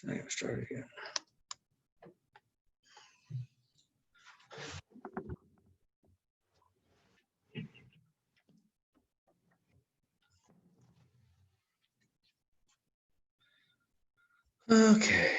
I gotta start again. Okay.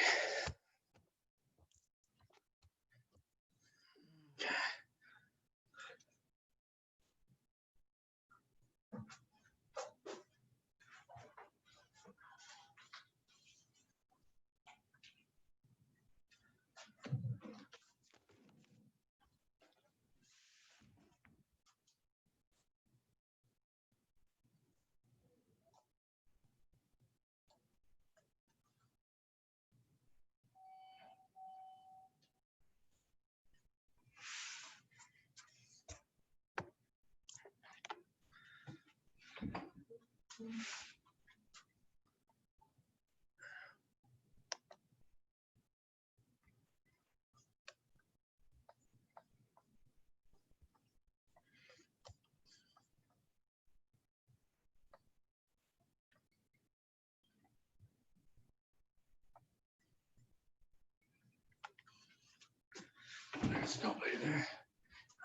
There's nobody there.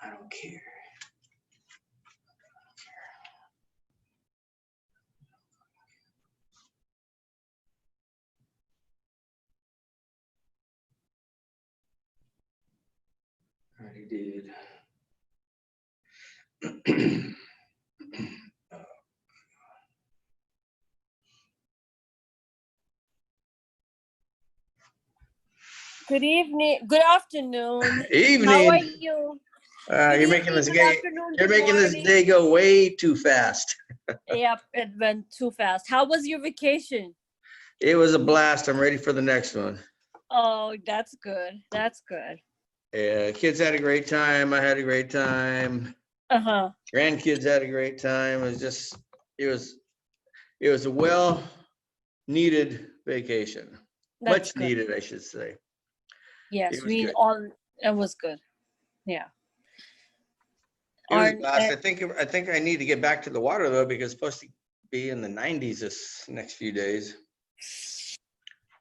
I don't care. Already did. Good evening. Good afternoon. Evening. How are you? You're making this day. You're making this day go way too fast. Yep, it went too fast. How was your vacation? It was a blast. I'm ready for the next one. Oh, that's good. That's good. Yeah, kids had a great time. I had a great time. Uh-huh. Grandkids had a great time. It was a well needed vacation. That's Much good. needed, I should say. Yes, It was good. it was good. Yeah. It was a blast. I think I need to get back to the water though, because it's supposed to be in the 90s this next few days.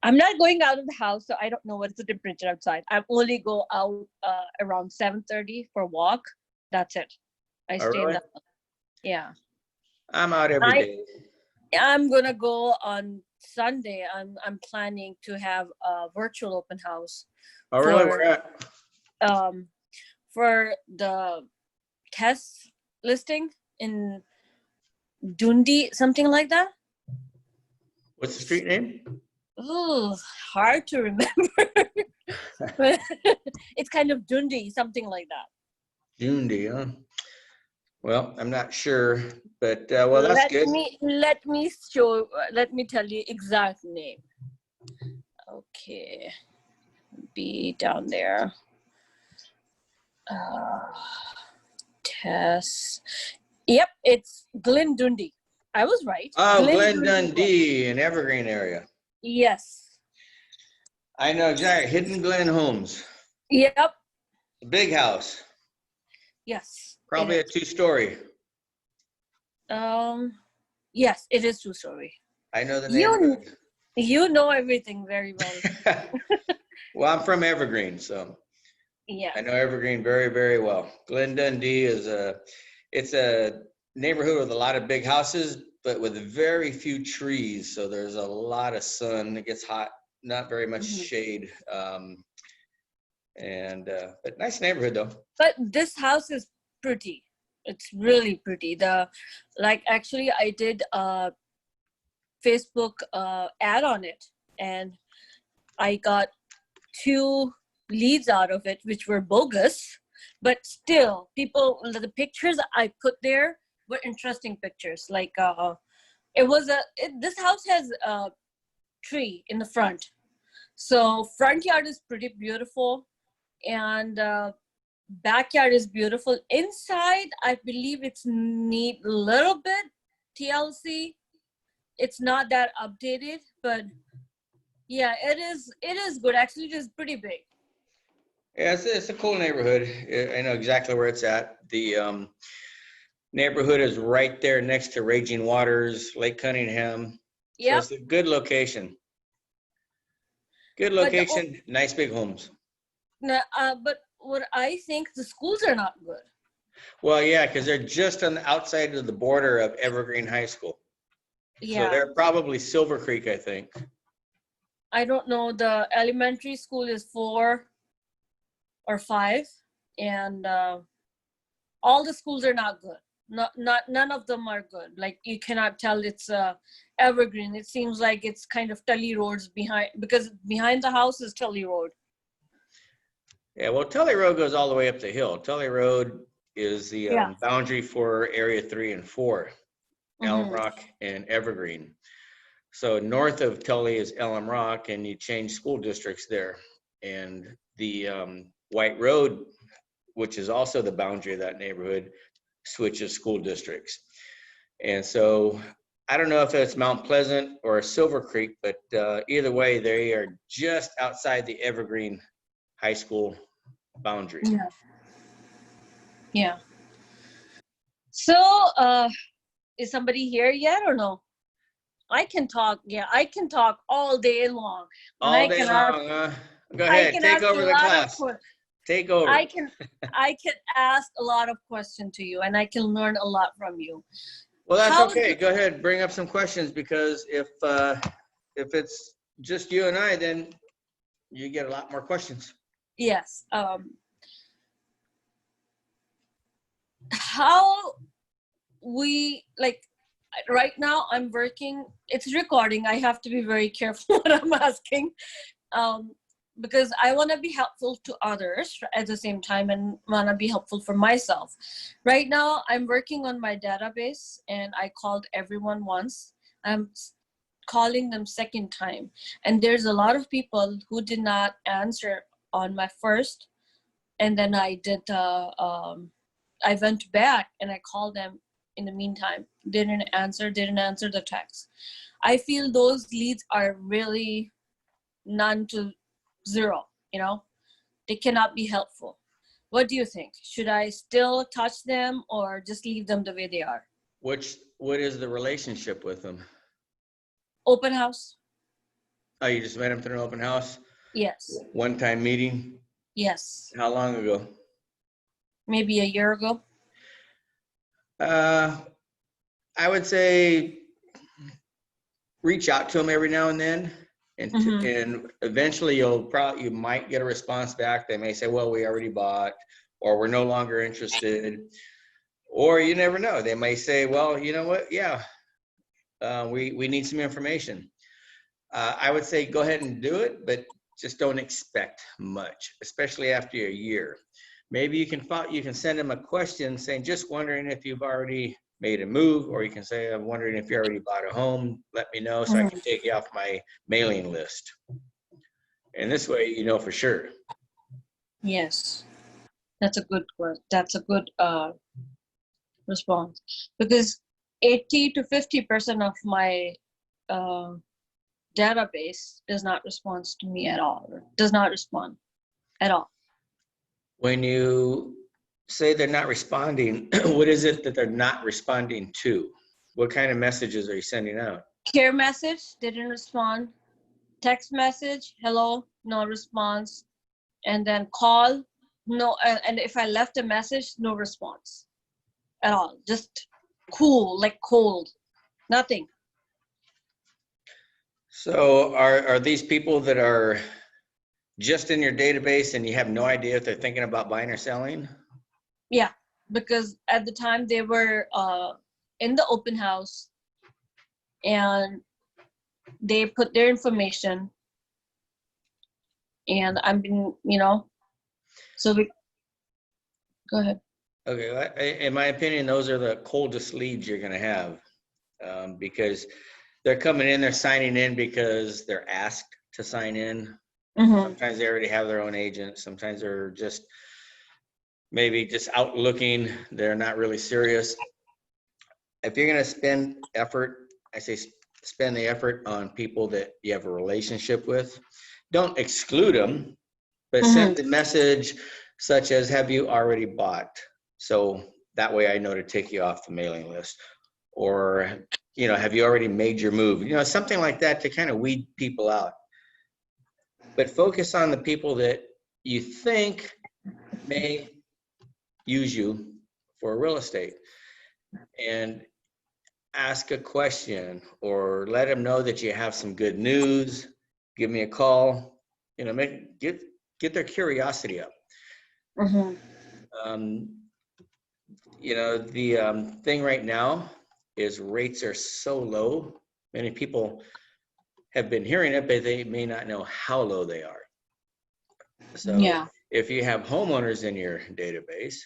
I'm not going out of the house, so I don't know what's the temperature outside. I only go out around 7:30 for a walk. That's it. I Oh, stay in really? the yeah. I'm out every day. I'm gonna go on Sunday. I'm planning to have a virtual open house. Oh, really? Where at? For the test listing in Dundee, something like that. What's the street name? Oh, hard to remember. But it's kind of Dundee, something like that. Dundee, huh? Well, I'm not sure, but well, that's good. Let me tell you exact name. Okay, be down there. Test. Yep, it's Glen Dundee. I was right. Oh, Glen Dundee in Evergreen area. Yes. I know exactly. Hidden Glen Homes. Yep. Big house. Yes. Probably a 2-story. Yes, it is 2-story. I know the neighborhood. You know everything very well. Well, I'm from Evergreen, so Yeah. I know Evergreen very, very well. Glen Dundee it's a neighborhood with a lot of big houses, but with very few trees. So there's a lot of sun. It gets hot, not very much shade. But nice neighborhood though. But this house is pretty. It's really pretty. Actually I did a Facebook ad on it, and I got 2 leads out of it, which were bogus, but still the pictures I put there were interesting pictures. Like this house has a tree in the front, so front yard is pretty beautiful, and backyard is beautiful. Inside, I believe it's need a little bit TLC. It's not that updated, but yeah, it is good. Actually, it is pretty big. Yeah, it's a cool neighborhood. I know exactly where it's at. The neighborhood is right there next to Raging Waters, Lake Cunningham. Yeah. So it's a good location. Good But the, location, nice big homes. but what I think the schools are not good. Well, yeah, because they're just on the outside of the border of Evergreen High School. So Yeah, they're probably Silver Creek, I think. I don't know. The elementary school is 4 or 5, and all the schools are not good. None of them are good. Like you cannot tell it's Evergreen. It seems like it's kind of Tully Roads behind, because behind the house is Tully Road. Yeah, well, Tully Road goes all the way up the hill. Tully Road is the Yeah. boundary for Area 3 and 4, Elm Mm-hmm. Rock and Evergreen. So north of Tully is Elm Rock, and you change school districts there. And the White Road, which is also the boundary of that neighborhood, switches school districts. And so I don't know if it's Mount Pleasant or Silver Creek, but either way, they are just outside the Evergreen High School boundary. Yeah. Yeah. So, is somebody here yet or no? I can talk. Yeah, I can talk all day long, and All day long. Go I ahead, can take ask a over the lot of class. Take over. I can ask a lot of questions to you, and I can learn a lot from you. Well, that's How okay. Go ahead, bring up some questions, because if it's just you and I, then you get a lot more questions. Yes. How we like right now? I'm working. It's recording. I have to be very careful what I'm asking. Because I want to be helpful to others at the same time and want to be helpful for myself. Right now, I'm working on my database, and I called everyone once. I'm calling them second time. And there's a lot of people who did not answer on my first. And then I I went back and I called them in the meantime. Didn't answer the text. I feel those leads are really none to zero, they cannot be helpful. What do you think? Should I still touch them or just leave them the way they are? What is the relationship with them? Open house? Oh, you just met them through an open house? Yes. One-time meeting? Yes. How long ago? Maybe a year ago. I would say reach out to them every now and then, and and eventually you might get a response back. They may say, well, we already bought, or we're no longer interested, or you never know. They may say, well, you know what? Yeah, we need some information. I would say go ahead and do it, but just don't expect much, especially after a year. Maybe you can send them a question saying, just wondering if you've already made a move, or you can say, I'm wondering if you already bought a home. Let me know so I can take you off my mailing list. And this way, you know for sure. Yes, that's a good word. That's a good response, because 80 to 50% of my database does not respond to me at all, or does not respond at all. When you say they're not responding, what is it that they're not responding to? What kind of messages are you sending out? Care message, didn't respond. Text message, hello, no response. And then call, no. And if I left a message, no response at all. Just cool, like cold, nothing. So are these people that are just in your database and you have no idea if they're thinking about buying or selling? Yeah, because at the time they were in the open house, and they put their information, and I've been, so go ahead. Okay, in my opinion, those are the coldest leads you're going to have, because they're coming in, they're signing in because they're asked to sign in. Sometimes they already have their own agent. Sometimes they're just maybe just out looking. They're not really serious. If you're going to spend effort, I say spend the effort on people that you have a relationship with. Don't exclude them, but send the message such as, have you already bought? So that way I know to take you off the mailing list. Or, have you already made your move? Something like that to kind of weed people out. but focus on the people that you think may use you for real estate, and ask a question or let them know that you have some good news. Give me a call, get their curiosity up. Mm-hmm. The thing right now is rates are so low. Many people have been hearing it, but they may not know how low they are. So Yeah. if you have homeowners in your database,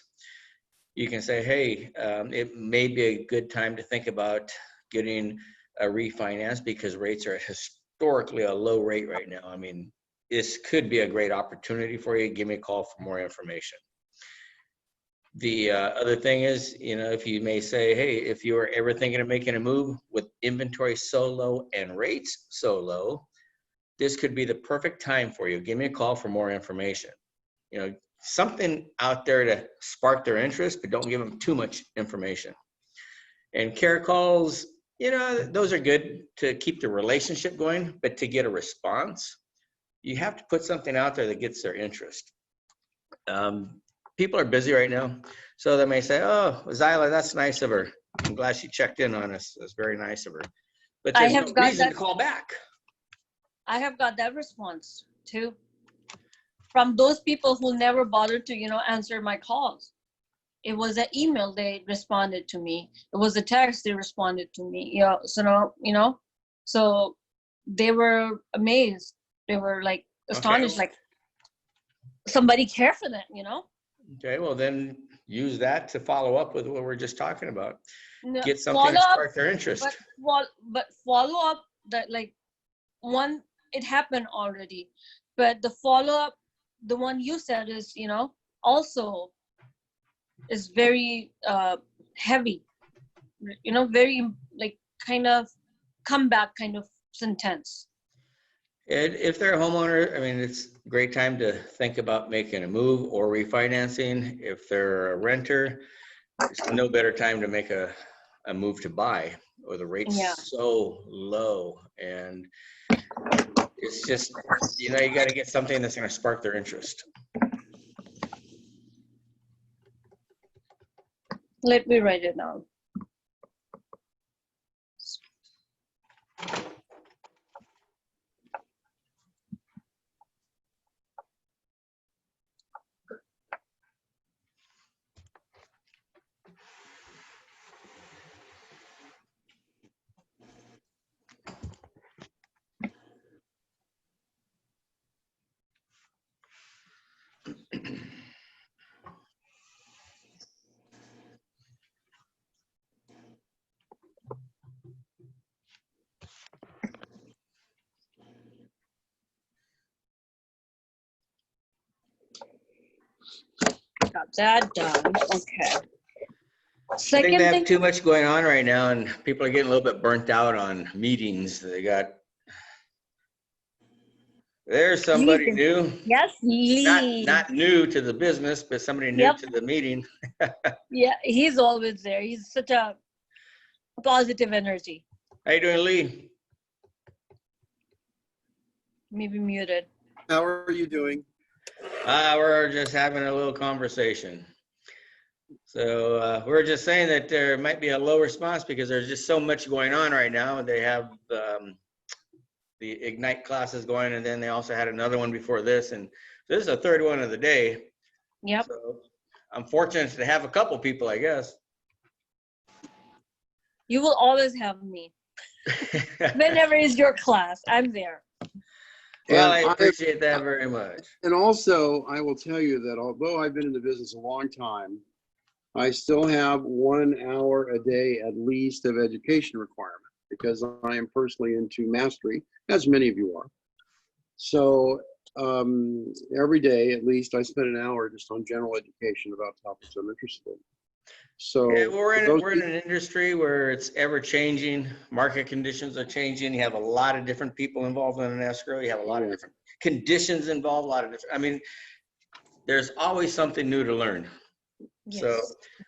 you can say, hey, it may be a good time to think about getting a refinance because rates are historically a low rate right now. I mean, this could be a great opportunity for you. Give me a call for more information. The other thing is, if you may say, hey, if you are ever thinking of making a move with inventory so low and rates so low, this could be the perfect time for you. Give me a call for more information. Something out there to spark their interest, but don't give them too much information. And care calls, those are good to keep the relationship going, but to get a response, you have to put something out there that gets their interest. People are busy right now, so they may say, oh, Zyla, that's nice of her. I'm glad she checked in on us. That's very nice of her. But there's no reason to call back. I have got that response too, from those people who never bothered to, answer my calls. It was an email they responded to me. It was a text they responded to me. So they were amazed. They were like astonished, like somebody care for them, Okay, well then use that to follow up with what we're just talking about. No, get something to spark their interest. But follow up, that like one, it happened already, but the follow up, the one you said is, also is very heavy, very like kind of comeback kind of sentence. And if they're a homeowner, I mean, it's a great time to think about making a move or refinancing. If they're a renter, it's no better time to make a move to buy, or the rate's so low. And it's just, you got to get something that's going to spark their interest. Let me write it down. Got that done. Okay. I think they have too much going on right now, and people are getting a little bit burnt out on meetings. There's somebody new. Yes, not new to the business, but somebody new to the meeting. Yeah, he's always there. He's such a positive energy. How you doing, Lee? Maybe muted. How are you doing? We're just having a little conversation. So we're just saying that there might be a low response because there's just so much going on right now. They have the Ignite classes going, and then they also had another one before this, and this is the third one of the day. Yep. So I'm fortunate to have a couple people, I guess. You will always have me. Whenever is your class, I'm there. Well, I appreciate that very much. And also, I will tell you that although I've been in the business a long time, I still have 1 hour a day at least of education requirement because I am personally into mastery, as many of you are. So every day, at least, I spend an hour just on general education about topics I'm interested in. So yeah, we're in an industry where it's ever changing. Market conditions are changing. You have a lot of different people involved in an escrow. You have a lot of different conditions involved. A lot of different. I mean, there's always something new to learn. Yes, so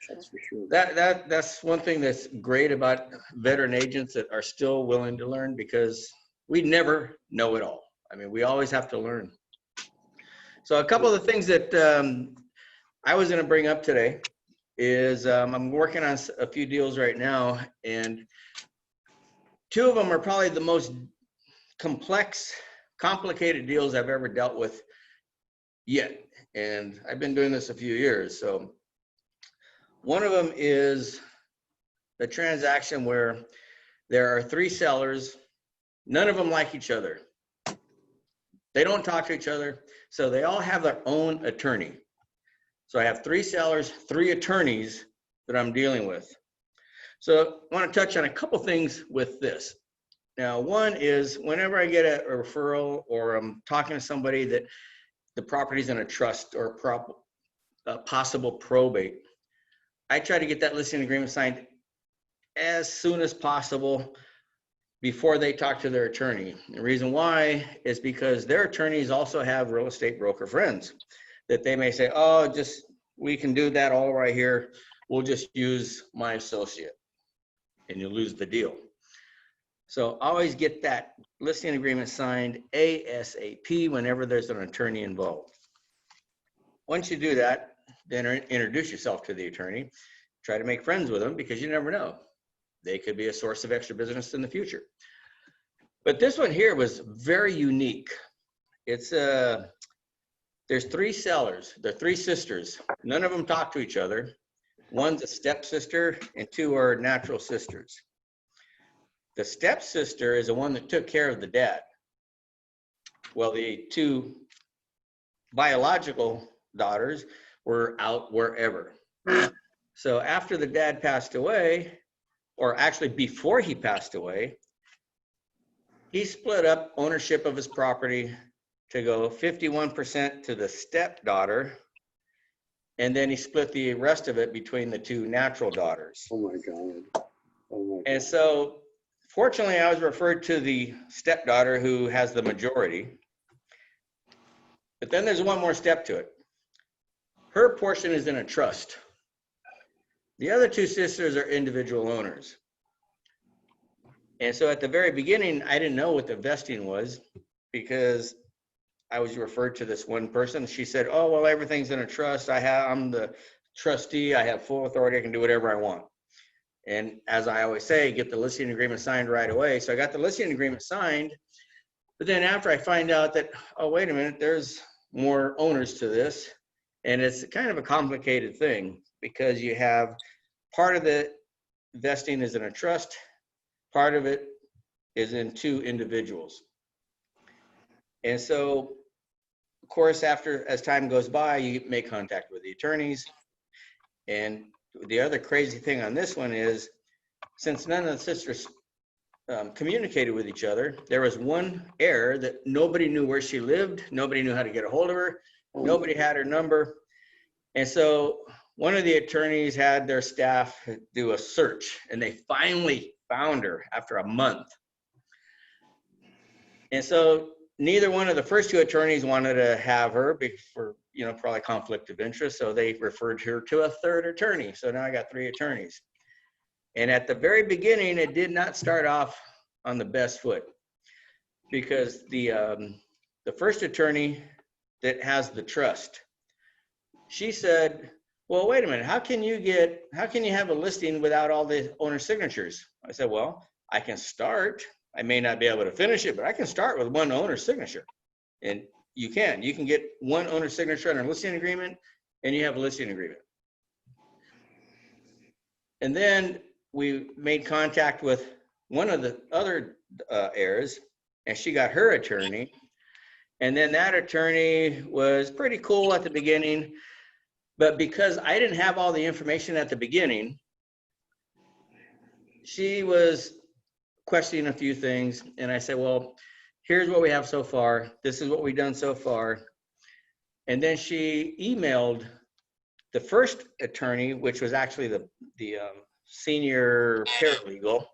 that's for sure. That's one thing that's great about veteran agents that are still willing to learn, because we never know it all. I mean, we always have to learn. So a couple of the things that I was going to bring up today is I'm working on a few deals right now, and two of them are probably the most complex, complicated deals I've ever dealt with yet. And I've been doing this a few years. So one of them is the transaction where there are three sellers. None of them like each other. They don't talk to each other. So they all have their own attorney. So I have three sellers, three attorneys that I'm dealing with. So I want to touch on a couple things with this. Now, one is whenever I get a referral or I'm talking to somebody that the property's in a trust or a possible probate, I try to get that listing agreement signed as soon as possible before they talk to their attorney. The reason why is because their attorneys also have real estate broker friends that they may say, oh, we can do that all right here. We'll just use my associate, and you lose the deal. So always get that listing agreement signed ASAP whenever there's an attorney involved. Once you do that, then introduce yourself to the attorney. Try to make friends with them because you never know. They could be a source of extra business in the future. But this one here was very unique. It's there's three sellers. They're three sisters. None of them talk to each other. One's a stepsister and two are natural sisters. The stepsister is the one that took care of the dad. Well, the two biological daughters were out wherever. So after the dad passed away, or actually before he passed away, he split up ownership of his property to go 51% to the stepdaughter, and then he split the rest of it between the two natural daughters. Oh my God. Oh my God. And so fortunately, I was referred to the stepdaughter who has the majority. But then there's one more step to it. Her portion is in a trust. The other two sisters are individual owners. And so at the very beginning, I didn't know what the vesting was because I was referred to this one person. She said, oh, well, everything's in a trust. I'm the trustee. I have full authority. I can do whatever I want. And as I always say, get the listing agreement signed right away. So I got the listing agreement signed. But then after I find out that, oh, wait a minute, there's more owners to this. And it's kind of a complicated thing because you have part of the vesting is in a trust. Part of it is in two individuals. And so, of course, as time goes by, you make contact with the attorneys. And the other crazy thing on this one is, since none of the sisters communicated with each other, there was one heir that nobody knew where she lived. Nobody knew how to get a hold of her. Nobody had her number. And so one of the attorneys had their staff do a search, and they finally found her after a month. And so neither one of the first two attorneys wanted to have her for, probably conflict of interest. So they referred her to a third attorney. So now I got three attorneys. And at the very beginning, it did not start off on the best foot because the first attorney that has the trust, she said, well, wait a minute, how can you have a listing without all the owner signatures? I said, well, I can start. I may not be able to finish it, but I can start with one owner signature. And you can get one owner signature on a listing agreement and you have a listing agreement. And then we made contact with one of the other heirs, and she got her attorney. And then that attorney was pretty cool at the beginning, but because I didn't have all the information at the beginning, she was questioning a few things. And I said, well, here's what we have so far. This is what we've done so far. And then she emailed the first attorney, which was actually the senior paralegal,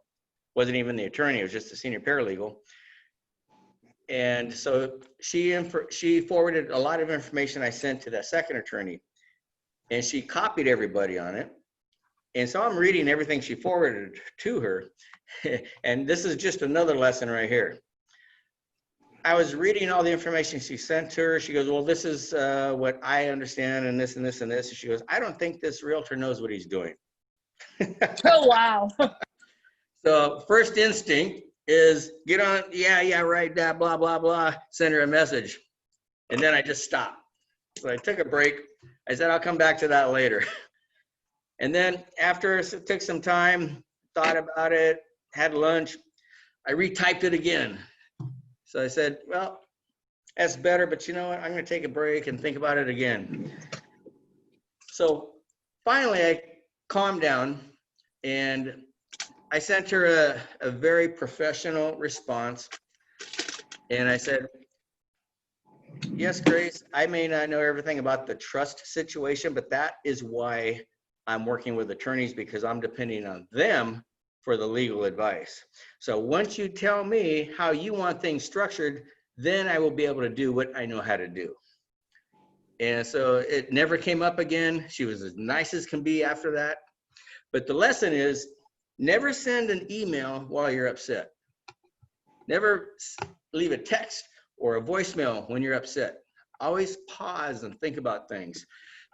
wasn't even the attorney, it was just the senior paralegal. And so she forwarded a lot of information I sent to that second attorney, and she copied everybody on it. And so I'm reading everything she forwarded to her. And this is just another lesson right here. I was reading all the information she sent her. She goes, well, this is what I understand and this and this and this. And she goes, I don't think this realtor knows what he's doing. Oh, wow. So first instinct is get on, yeah, right, that, blah, blah, blah, send her a message. And then I just stopped. So I took a break. I said, I'll come back to that later. And then after it took some time, thought about it, had lunch, I retyped it again. So I said, well, that's better, but you know what? I'm going to take a break and think about it again. So finally, I calmed down and I sent her a very professional response. And I said, yes, Grace, I may not know everything about the trust situation, but that is why I'm working with attorneys, because I'm depending on them for the legal advice. So once you tell me how you want things structured, then I will be able to do what I know how to do. And so it never came up again. She was as nice as can be after that. But the lesson is never send an email while you're upset. Never leave a text or a voicemail when you're upset. Always pause and think about things,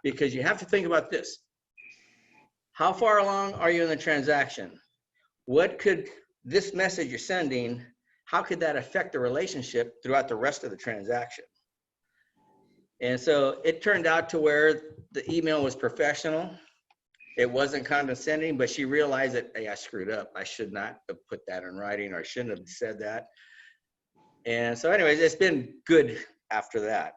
because you have to think about this. How far along are you in the transaction? What could this message you're sending, how could that affect the relationship throughout the rest of the transaction? And so it turned out to where the email was professional. It wasn't condescending, but she realized that, hey, I screwed up. I should not have put that in writing, or I shouldn't have said that. And so anyways, it's been good after that.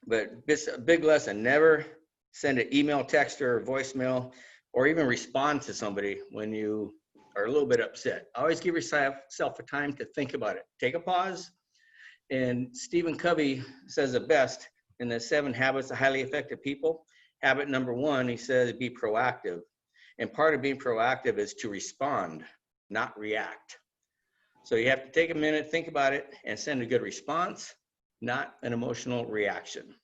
But it's a big lesson. Never send an email, text, or voicemail, or even respond to somebody when you are a little bit upset. Always give yourself a time to think about it. Take a pause. And Stephen Covey says it best in the 7 Habits of Highly Effective People. Habit number 1, he says, be proactive. And part of being proactive is to respond, not react. So you have to take a minute, think about it, and send a good response, not an emotional reaction.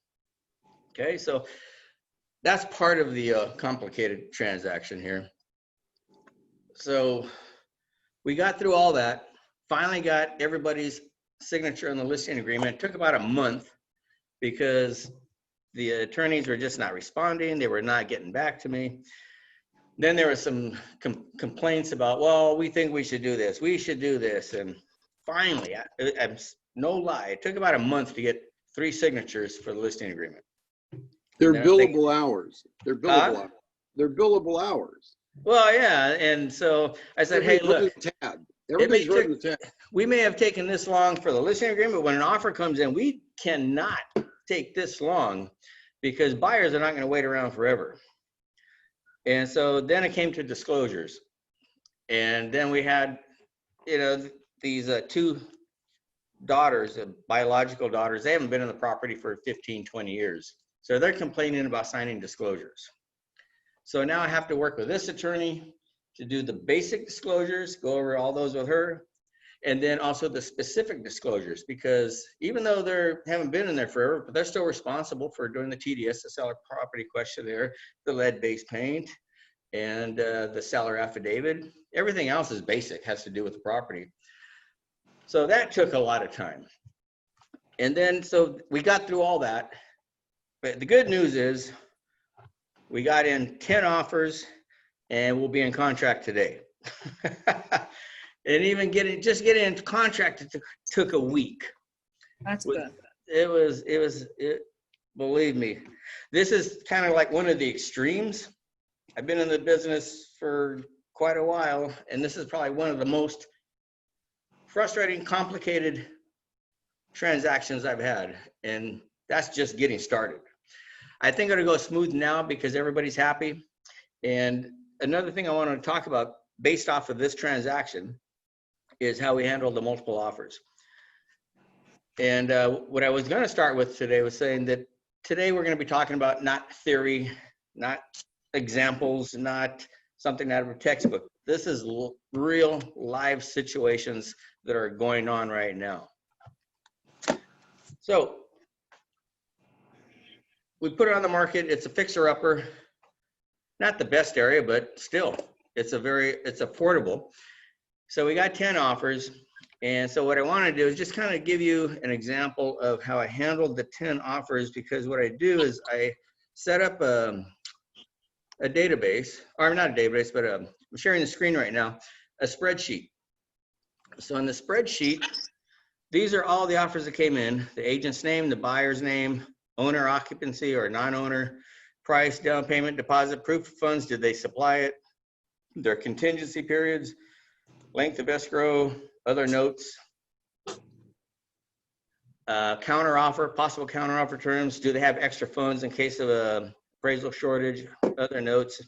Okay, so that's part of the complicated transaction here. So we got through all that, finally got everybody's signature on the listing agreement. It took about a month because the attorneys were just not responding. They were not getting back to me. Then there were some complaints about, well, we think we should do this. We should do this. And finally, I'm no lie, it took about a month to get 3 signatures for the listing agreement. They're billable hours. They're billable hours. They're billable hours. Well, yeah. And so I said, hey, look, everything's written in the tab. We may have taken this long for the listing agreement, but when an offer comes in, we cannot take this long because buyers are not going to wait around forever. And so then it came to disclosures. And then we had, you know, these 2 daughters, biological daughters. They haven't been in the property for 15, 20 years. So they're complaining about signing disclosures. So now I have to work with this attorney to do the basic disclosures, go over all those with her, and then also the specific disclosures, because even though they haven't been in there forever, but they're still responsible for doing the TDS, the seller property questionnaire, the lead-based paint, and the seller affidavit. Everything else is basic, has to do with the property. So that took a lot of time. And then, so we got through all that. But the good news is we got in 10 offers and we'll be in contract today. And even getting into contract, it took a week. That's good. Believe me, this is kind of like one of the extremes. I've been in the business for quite a while, and this is probably one of the most frustrating, complicated transactions I've had. And that's just getting started. I think it'll go smooth now because everybody's happy. And another thing I want to talk about based off of this transaction is how we handle the multiple offers. And what I was going to start with today was saying that today we're going to be talking about not theory, not examples, not something out of a textbook. This is real live situations that are going on right now. So we put it on the market. It's a fixer-upper, not the best area, but still, it's affordable. So we got 10 offers, And so what I want to do is just kind of give you an example of how I handled the 10 offers, because what I do is I set up a database, or not a database, but I'm sharing the screen right now, a spreadsheet. So in the spreadsheet, these are all the offers that came in: the agent's name, the buyer's name, owner occupancy or non-owner, price, down payment, deposit, proof of funds, did they supply it, their contingency periods, length of escrow, other notes, counter offer, possible counter offer terms, do they have extra funds in case of a appraisal shortage, other notes.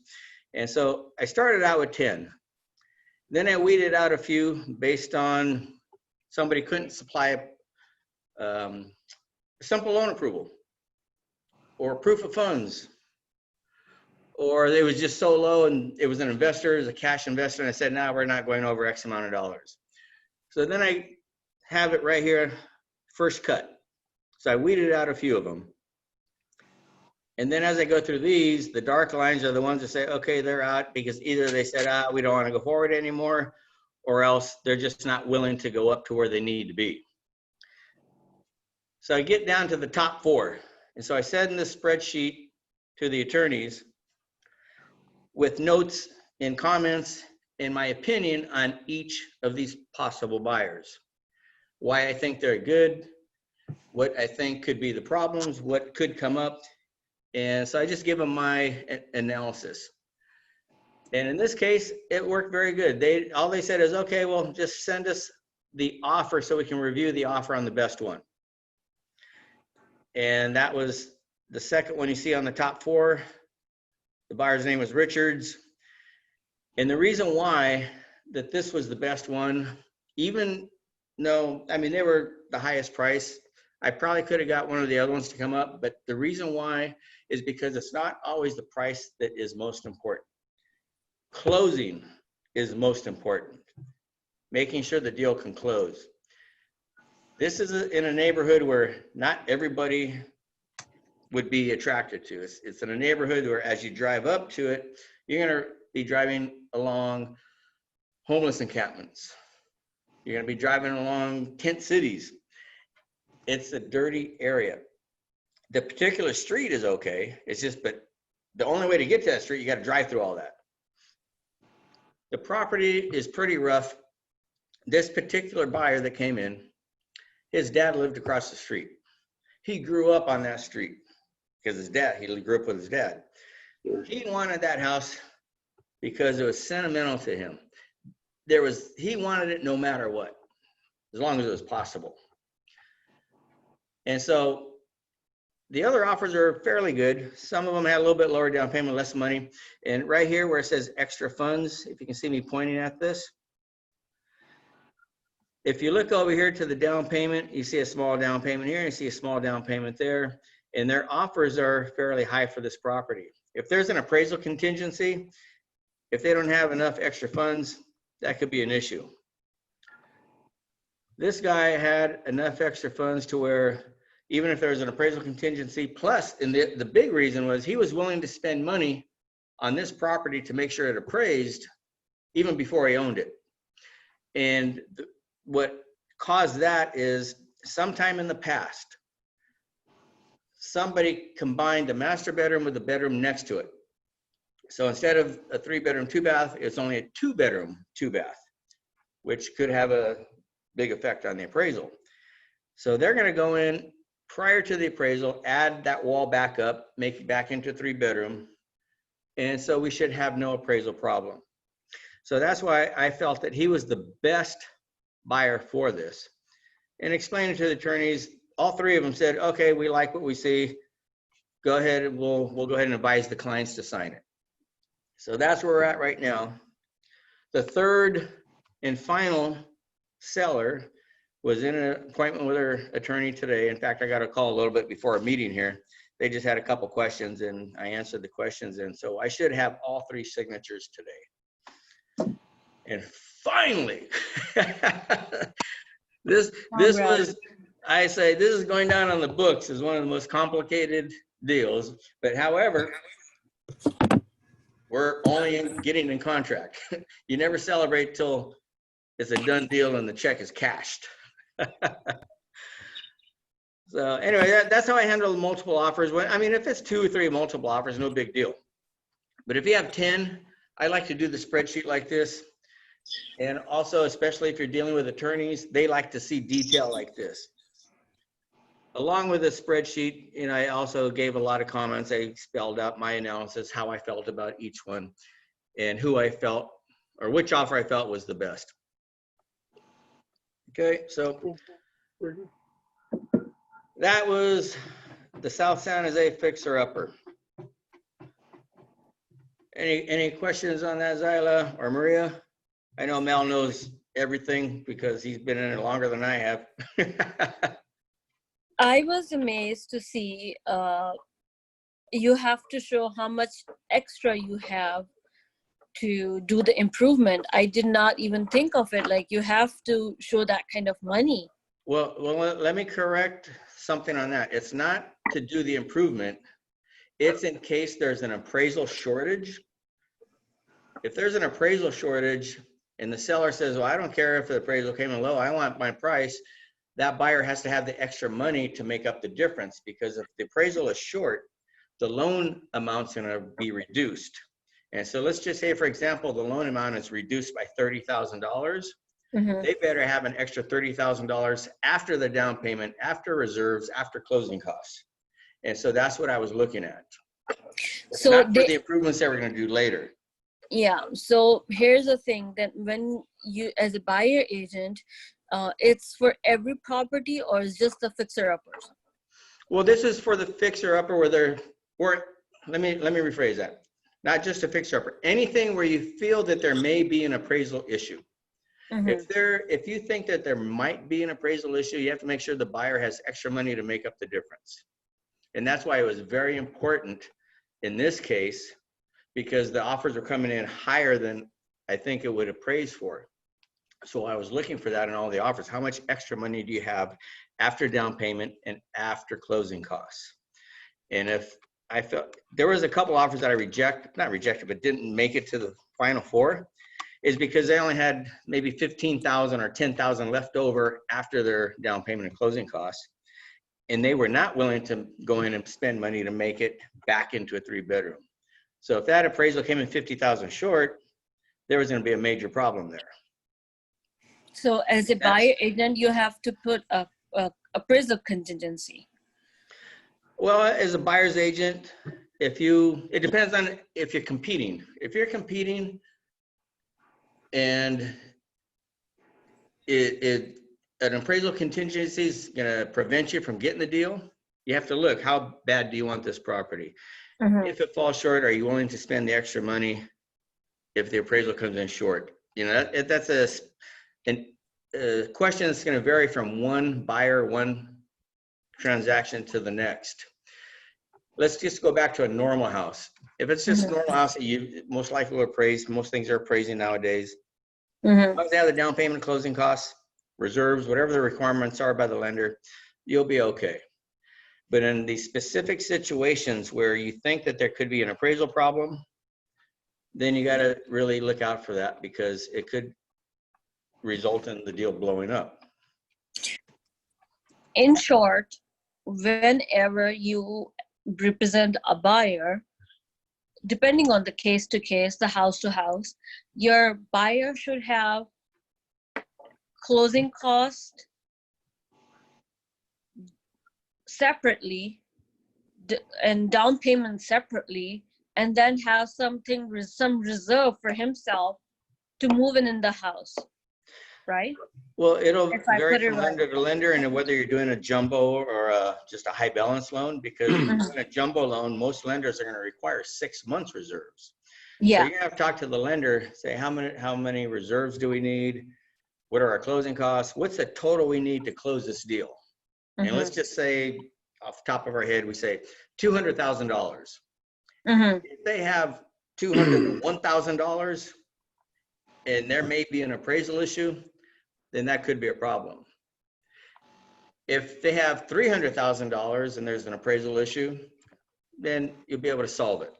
And so I started out with 10. Then I weeded out a few based on somebody couldn't supply simple loan approval or proof of funds, or it was just so low and it was an investor, it was a cash investor, and I said, no, we're not going over X amount of dollars. So then I have it right here, first cut. So I weeded out a few of them. And then as I go through these, the dark lines are the ones that say, okay, they're out, because either they said, we don't want to go forward anymore, or else they're just not willing to go up to where they need to be. So I get down to the top 4. And so I said in this spreadsheet to the attorneys with notes and comments in my opinion on each of these possible buyers. Why I think they're good, what I think could be the problems, what could come up. And so I just give them my analysis. And in this case, it worked very good. All they said is, okay, well, just send us the offer so we can review the offer on the best one. And that was the second one you see on the top 4. The buyer's name was Richards. And the reason why that this was the best one, even though, I mean, they were the highest price, I probably could have got one of the other ones to come up, but the reason why is because it's not always the price that is most important. Closing is most important. Making sure the deal can close. This is in a neighborhood where not everybody would be attracted to. It's in a neighborhood where as you drive up to it, you're going to be driving along homeless encampments. You're going to be driving along tent cities. It's a dirty area. The particular street is okay. It's just, but the only way to get to that street, you got to drive through all that. The property is pretty rough. This particular buyer that came in, his dad lived across the street. He grew up on that street because his dad, he grew up with his dad. He wanted that house because it was sentimental to him. He wanted it no matter what, as long as it was possible. And so the other offers are fairly good. Some of them had a little bit lower down payment, less money. And right here where it says extra funds, if you can see me pointing at this, if you look over here to the down payment, you see a small down payment here, and you see a small down payment there, and their offers are fairly high for this property. If there's an appraisal contingency, if they don't have enough extra funds, that could be an issue. This guy had enough extra funds to where even if there was an appraisal contingency, plus, and the big reason was he was willing to spend money on this property to make sure it appraised even before he owned it. And what caused that is sometime in the past, somebody combined the master bedroom with the bedroom next to it. So instead of a 3-bedroom, 2-bath, it's only a 2-bedroom, 2-bath, which could have a big effect on the appraisal. So they're going to go in prior to the appraisal, add that wall back up, make it back into a 3-bedroom. And so we should have no appraisal problem. So that's why I felt that he was the best buyer for this. And explaining to the attorneys, all 3 of them said, okay, we like what we see. Go ahead, we'll go ahead and advise the clients to sign it. So that's where we're at right now. The third and final seller was in an appointment with her attorney today. In fact, I got a call a little bit before a meeting here. They just had a couple questions and I answered the questions. And so I should have all 3 signatures today. And finally, this was, I say, this is going down on the books as one of the most complicated deals. But however, we're only getting in contract. You never celebrate till it's a done deal and the check is cashed. So anyway, that's how I handle multiple offers. I mean, if it's 2 or 3 multiple offers, no big deal. But if you have 10, I like to do the spreadsheet like this. And also, especially if you're dealing with attorneys, they like to see detail like this. Along with the spreadsheet, you know, I also gave a lot of comments. I spelled out my analysis, how I felt about each one, and who I felt, or which offer I felt was the best. Okay, so that was the South San Jose fixer-upper. Any questions on that, Zyla or Maria? I know Mel knows everything because he's been in it longer than I have. I was amazed to see you have to show how much extra you have to do the improvement. I did not even think of it. Like, you have to show that kind of money. Well, let me correct something on that. It's not to do the improvement. It's in case there's an appraisal shortage. If there's an appraisal shortage and the seller says, well, I don't care if the appraisal came in low, I want my price, that buyer has to have the extra money to make up the difference, because if the appraisal is short, the loan amount's gonna be reduced. And so let's just say, for example, the loan amount is reduced by $30,000. They better have an extra $30,000 after the down payment, after reserves, after closing costs. And so that's what I was looking at. So not for the improvements that we're going to do later. Yeah, so here's the thing, that when you, as a buyer agent, it's for every property, or is just the fixer-uppers? Well, this is for the fixer-upper where they're, or let me rephrase that. Not just a fixer-upper, anything where you feel that there may be an appraisal issue. If you think that there might be an appraisal issue, you have to make sure the buyer has extra money to make up the difference. And that's why it was very important in this case, because the offers were coming in higher than I think it would appraise for. So I was looking for that in all the offers. How much extra money do you have after down payment and after closing costs? And if I felt there was a couple offers that I not rejected, but didn't make it to the final 4, is because they only had maybe 15,000 or 10,000 left over after their down payment and closing costs. And they were not willing to go in and spend money to make it back into a 3-bedroom. So if that appraisal came in 50,000 short, there was going to be a major problem there. So as a buyer agent, you have to put a appraisal contingency. Well, as a buyer's agent, it depends on if you're competing. If you're competing and an appraisal contingency is going to prevent you from getting the deal, you have to look, how bad do you want this property? If it falls short, are you willing to spend the extra money if the appraisal comes in short? You know, that's a question that's going to vary from one buyer, one transaction to the next. Let's just go back to a normal house. If it's just a normal house, you most likely will appraise. Most things are appraising nowadays. As long as they have the down payment, closing costs, reserves, whatever the requirements are by the lender, you'll be okay. But in the specific situations where you think that there could be an appraisal problem, then you got to really look out for that, because it could result in the deal blowing up. In short, whenever you represent a buyer, depending on the case to case, the house to house, your buyer should have closing cost separately and down payment separately, and then have some reserve for himself to move in the house, right? Well, it'll If I vary put it from right. lender to lender, and whether you're doing a jumbo or just a high balance loan, because in a jumbo loan, most lenders are going to require 6 months reserves. Yeah. So you're gonna have to talk to the lender, say how many reserves do we need? What are our closing costs? What's the total we need to close this deal? And let's just say, off the top of our head, we say $200,000. If they have $201,000 and there may be an appraisal issue, then that could be a problem. If they have $300,000 and there's an appraisal issue, then you'll be able to solve it.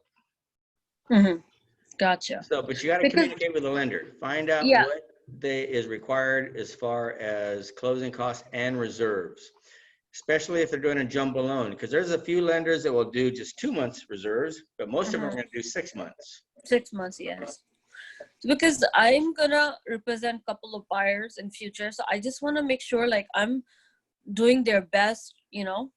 Gotcha. So, but you got to Because- communicate with the lender. Find out Yeah. what is required as far as closing costs and reserves, especially if they're doing a jumbo loan, because there's a few lenders that will do just 2 months reserves, but most of them are going to do 6 months. 6 months, yes. Because I'm gonna represent a couple of buyers in future, so I just want to make sure like I'm doing their best, you know.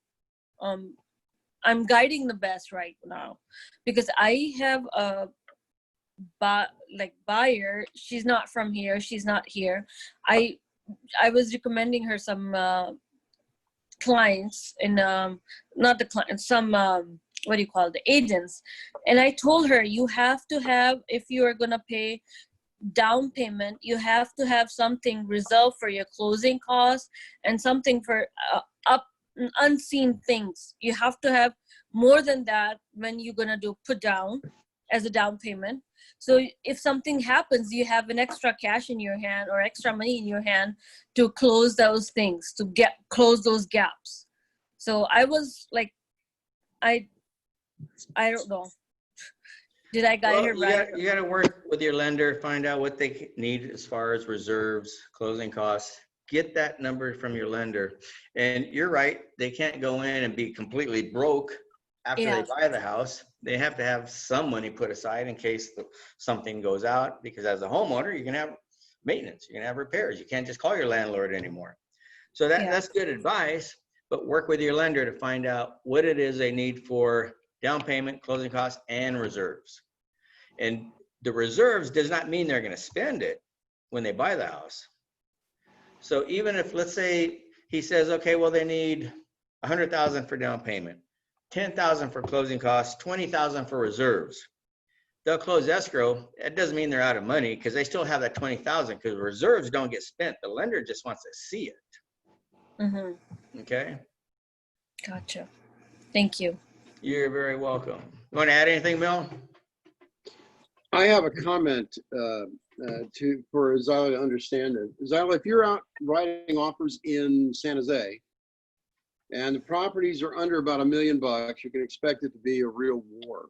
I'm guiding the best right now, because I have a buyer. She's not from here. She's not here. I was recommending her some clients and not the clients, some what do you call it, the agents. And I told her, you have to have, if you are gonna pay down payment, you have to have something reserved for your closing costs and something for unseen things. You have to have more than that when you're gonna do put down as a down payment. So if something happens, you have an extra cash in your hand or extra money in your hand to close those things, to close those gaps. So I was like, I don't know. Did I guide her right? You got to work with your lender, find out what they need as far as reserves, closing costs. Get that number from your lender. And you're right, they can't go in and be completely broke after they buy the house. They have to have some money put aside in case something goes out, because as a homeowner, you can have maintenance, you can have repairs. You can't just call your landlord anymore. So that's good advice, but work with your lender to find out what it is they need for down payment, closing costs, and reserves. And the reserves does not mean they're going to spend it when they buy the house. So even if, let's say he says, okay, well, they need $100,000 for down payment, $10,000 for closing costs, $20,000 for reserves. They'll close escrow. It doesn't mean they're out of money, because they still have that $20,000, because reserves don't get spent. The lender just wants to see it. Mm-hmm. Okay. Gotcha. Thank you. You're very welcome. You want to add anything, Mel? I have a comment for Zyla to understand it. Zyla, if you're out writing offers in San Jose and the properties are under about $1 million, you can expect it to be a real war.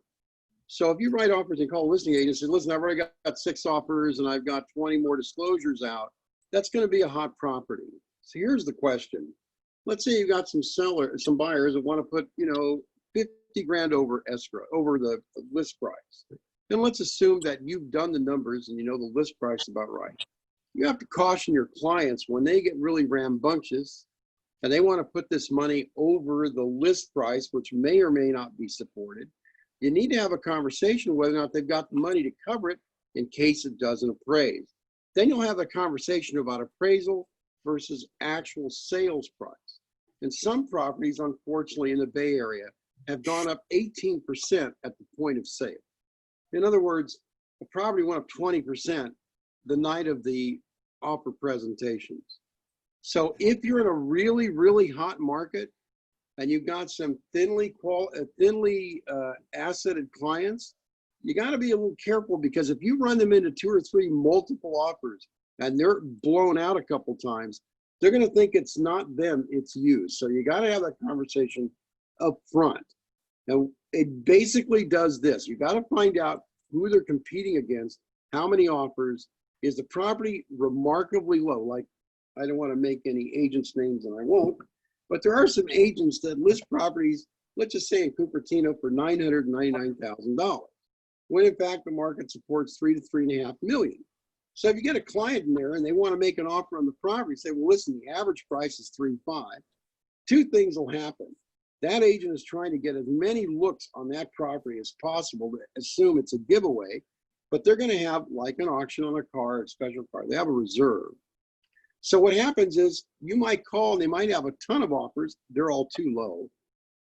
So if you write offers and call a listing agent and say, listen, I've already got 6 offers and I've got 20 more disclosures out, that's going to be a hot property. So here's the question. Let's say you've got some buyers that want to put, 50 grand over escrow, over the list price. Then let's assume that you've done the numbers and you know the list price about right. You have to caution your clients when they get really rambunctious and they want to put this money over the list price, which may or may not be supported. You need to have a conversation whether or not they've got the money to cover it in case it doesn't appraise. Then you'll have a conversation about appraisal versus actual sales price. And some properties, unfortunately, in the Bay Area have gone up 18% at the point of sale. In other words, the property went up 20% the night of the offer presentations. So if you're in a really, really hot market and you've got some thinly asseted clients, you got to be a little careful, because if you run them into 2 or 3 multiple offers and they're blown out a couple times, they're going to think it's not them, it's you. So you got to have that conversation up front. And it basically does this. You got to find out who they're competing against, how many offers, is the property remarkably low? Like, I don't want to make any agents' names, and I won't, but there are some agents that list properties, let's just say in Cupertino, for $999,000, when in fact the market supports $3 to $3.5 million. So if you get a client in there and they want to make an offer on the property, say, well, listen, the average price is $3.5. 2 things will happen. That agent is trying to get as many looks on that property as possible to assume it's a giveaway, but they're going to have, like an auction on a car, a special car, they have a reserve. So what happens is you might call and they might have a ton of offers. They're all too low.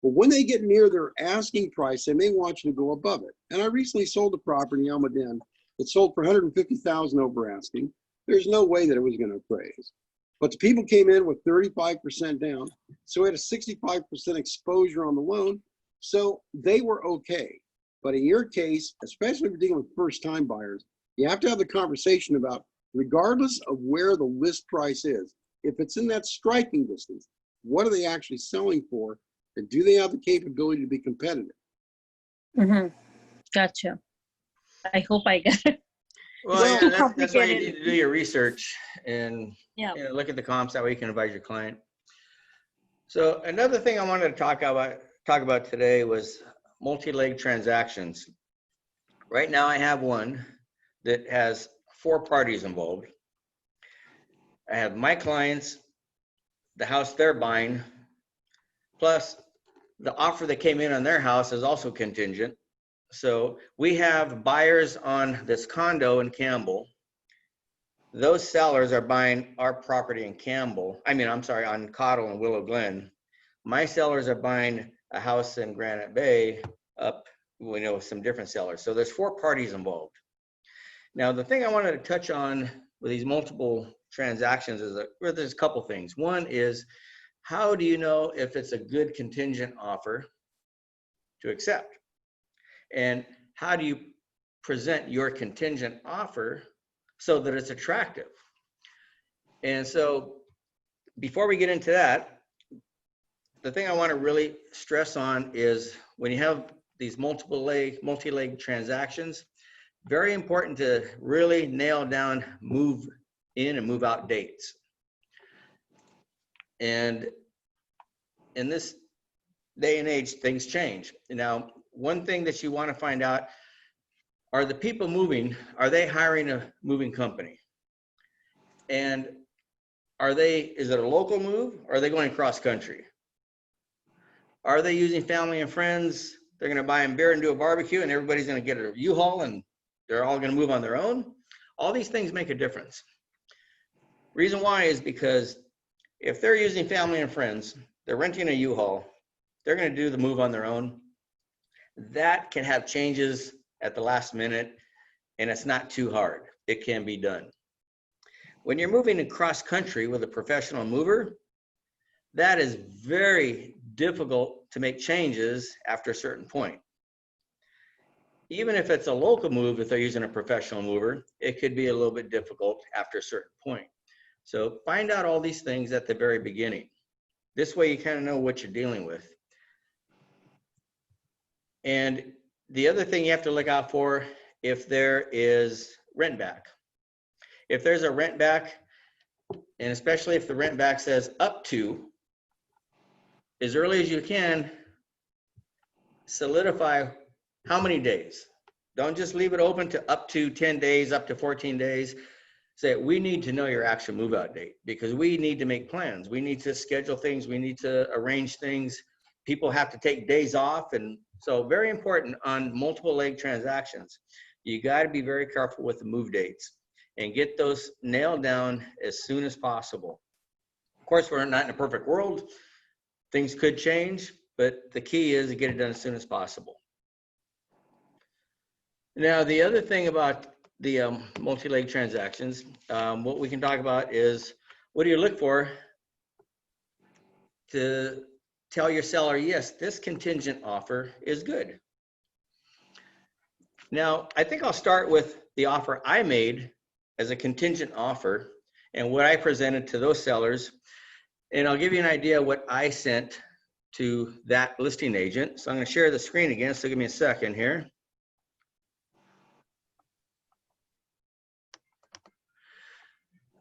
But when they get near their asking price, they may want you to go above it. And I recently sold a property in Almaden that sold for $150,000 over asking. There's no way that it was going to appraise. But the people came in with 35% down, so we had a 65% exposure on the loan, so they were okay. But in your case, especially if you're dealing with first-time buyers, you have to have the conversation about, regardless of where the list price is, if it's in that striking distance, what are they actually selling for, and do they have the capability to be competitive? Mm-hmm. Gotcha. I hope I get it. Well, It's yeah, too that's why you complicated. need to do your research and Yeah. look at the comps. That way you can advise your client. So another thing I wanted to talk about today was multi-leg transactions. Right now, I have one that has 4 parties involved. I have my clients, the house they're buying, plus the offer that came in on their house is also contingent. So we have buyers on this condo in Campbell. Those sellers are buying our property in Campbell. I'm sorry, on Cottle and Willow Glen. My sellers are buying a house in Granite Bay up, some different sellers. So there's 4 parties involved. Now, the thing I wanted to touch on with these multiple transactions is that there's a couple things. One is, how do you know if it's a good contingent offer to accept? And how do you present your contingent offer so that it's attractive? And so before we get into that, the thing I want to really stress on is when you have these multi-leg transactions, very important to really nail down move in and move out dates. And in this day and age, things change. Now, one thing that you want to find out, are the people moving, are they hiring a moving company? And is it a local move, or are they going cross country? Are they using family and friends? They're going to buy them beer and do a barbecue, and everybody's going to get a U-Haul, and they're all going to move on their own. All these things make a difference. Reason why is because if they're using family and friends, they're renting a U-Haul, they're going to do the move on their own. That can have changes at the last minute, and it's not too hard. It can be done. When you're moving across country with a professional mover, that is very difficult to make changes after a certain point. Even if it's a local move, if they're using a professional mover, it could be a little bit difficult after a certain point. So find out all these things at the very beginning. This way you kind of know what you're dealing with. And the other thing you have to look out for, if there is rent back. If there's a rent back, and especially if the rent back says up to, as early as you can, solidify how many days. Don't just leave it open to up to 10 days, up to 14 days. Say, we need to know your actual move out date, because we need to make plans. We need to schedule things. We need to arrange things. People have to take days off. And so very important on multiple leg transactions. You got to be very careful with the move dates and get those nailed down as soon as possible. Of course, we're not in a perfect world. Things could change, but the key is to get it done as soon as possible. Now, the other thing about the multi-leg transactions, what we can talk about is, what do you look for to tell your seller, yes, this contingent offer is good? Now, I think I'll start with the offer I made as a contingent offer and what I presented to those sellers. And I'll give you an idea what I sent to that listing agent. So I'm going to share the screen again. So give me a second here.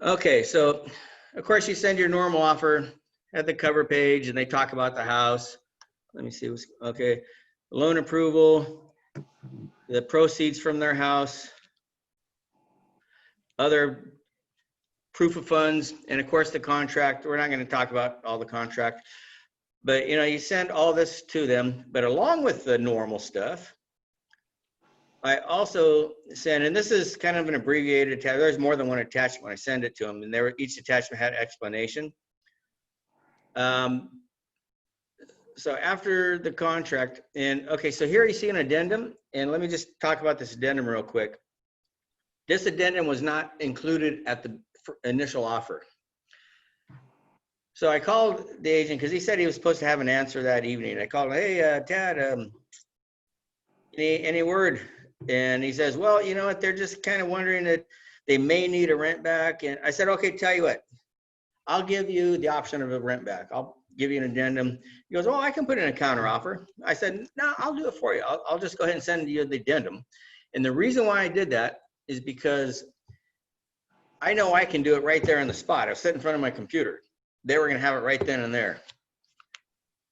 Okay, so of course you send your normal offer at the cover page and they talk about the house. Let me see what's okay. Loan approval, the proceeds from their house, other proof of funds, and of course the contract. We're not going to talk about all the contract, but you send all this to them. But along with the normal stuff, I also send, and this is kind of an abbreviated attachment. There's more than one attachment when I send it to them, and each attachment had explanation. So after the contract, and okay, so here you see an addendum, and let me just talk about this addendum real quick. This addendum was not included at the initial offer. So I called the agent because he said he was supposed to have an answer that evening. I called him, hey, Tad, any word? And he says, well, you know what, they're just kind of wondering that they may need a rent back. And I said, okay, tell you what, I'll give you the option of a rent back. I'll give you an addendum. He goes, oh, I can put in a counter offer. I said, no, I'll do it for you. I'll just go ahead and send you the addendum. And the reason why I did that is because I know I can do it right there on the spot. I was sitting in front of my computer. They were going to have it right then and there.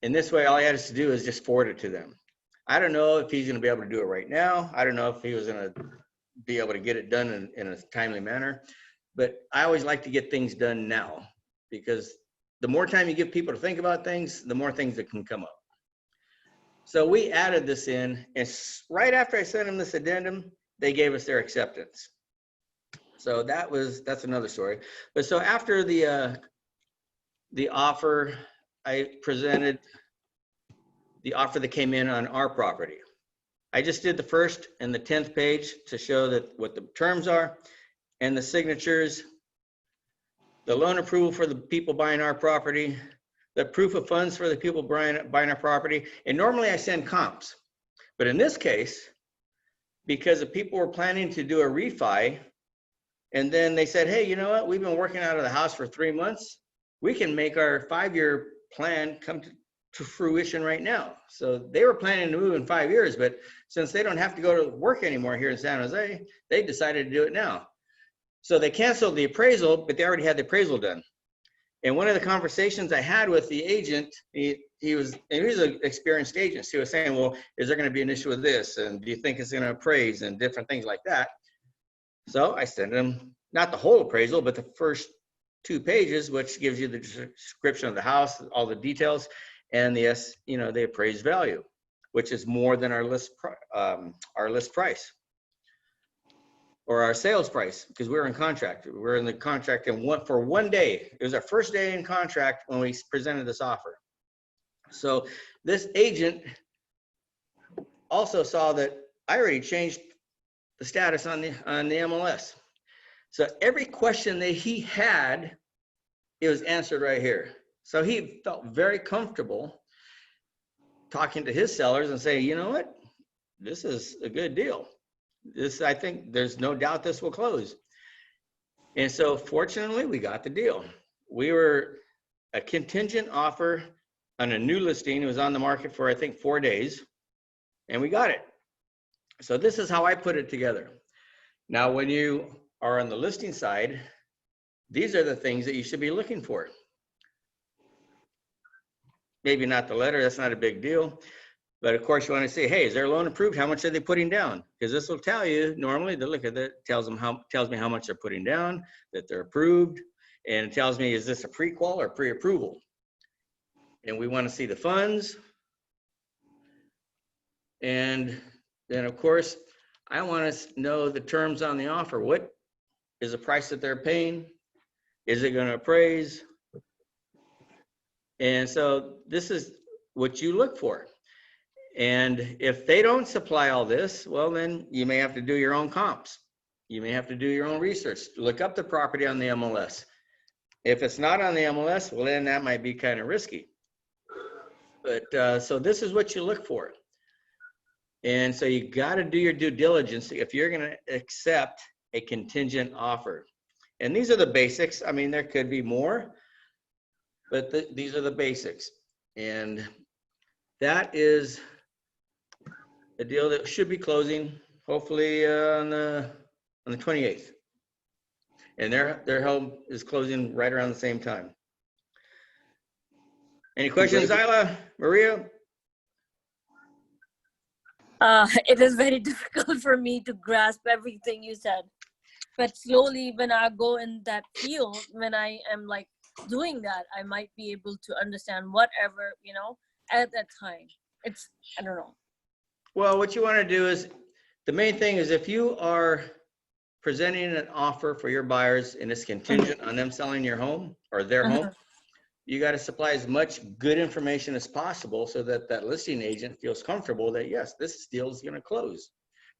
And this way, all I had to do is just forward it to them. I don't know if he's going to be able to do it right now. I don't know if he was going to be able to get it done in a timely manner. But I always like to get things done now, because the more time you give people to think about things, the more things that can come up. So we added this in, and right after I sent them this addendum, they gave us their acceptance. So that's another story. But so after the offer, I presented the offer that came in on our property. I just did the first and the 10th page to show that what the terms are and the signatures, the loan approval for the people buying our property, the proof of funds for the people buying our property. And normally I send comps, but in this case, because the people were planning to do a refi, and then they said, hey, you know what? We've been working out of the house for 3 months. We can make our 5-year plan come to fruition right now. So they were planning to move in 5 years, but since they don't have to go to work anymore here in San Jose, they decided to do it now. So they canceled the appraisal, but they already had the appraisal done. And one of the conversations I had with the agent, he was an experienced agent. So he was saying, well, is there going to be an issue with this? And do you think it's going to appraise and different things like that? So I sent him not the whole appraisal, but the first 2 pages, which gives you the description of the house, all the details, and the appraised value, which is more than our list price or our sales price, because we were in contract. We were in the contract for 1 day. It was our first day in contract when we presented this offer. So this agent also saw that I already changed the status on the MLS. So every question that he had, it was answered right here. So he felt very comfortable talking to his sellers and saying, you know what, this is a good deal. I think there's no doubt this will close. And so fortunately, we got the deal. We were a contingent offer on a new listing. It was on the market for, I think, 4 days, and we got it. So this is how I put it together. Now, when you are on the listing side, these are the things that you should be looking for. Maybe not the letter, that's not a big deal. But of course you want to say, hey, is their loan approved? How much are they putting down? Because this will tell you, normally the look at it tells me how much they're putting down, that they're approved, and it tells me, is this a pre-qual or pre-approval? And we want to see the funds. And then of course, I want to know the terms on the offer. What is the price that they're paying? Is it going to appraise? And so this is what you look for. And if they don't supply all this, well, then you may have to do your own comps. You may have to do your own research. Look up the property on the MLS. If it's not on the MLS, well, then that might be kind of risky. But so this is what you look for. And so you got to do your due diligence if you're going to accept a contingent offer. And these are the basics. I mean, there could be more, but these are the basics. And that is a deal that should be closing hopefully on the 28th. And their home is closing right around the same time. Any questions, Isla, Maria? It is very difficult for me to grasp everything you said, but slowly when I go in that field, when I am like doing that, I might be able to understand whatever, at that time. I don't know. Well, what you want to do is, the main thing is if you are presenting an offer for your buyers and it's contingent on them selling your home or their home, you got to supply as much good information as possible so that that listing agent feels comfortable that, yes, this deal is going to close.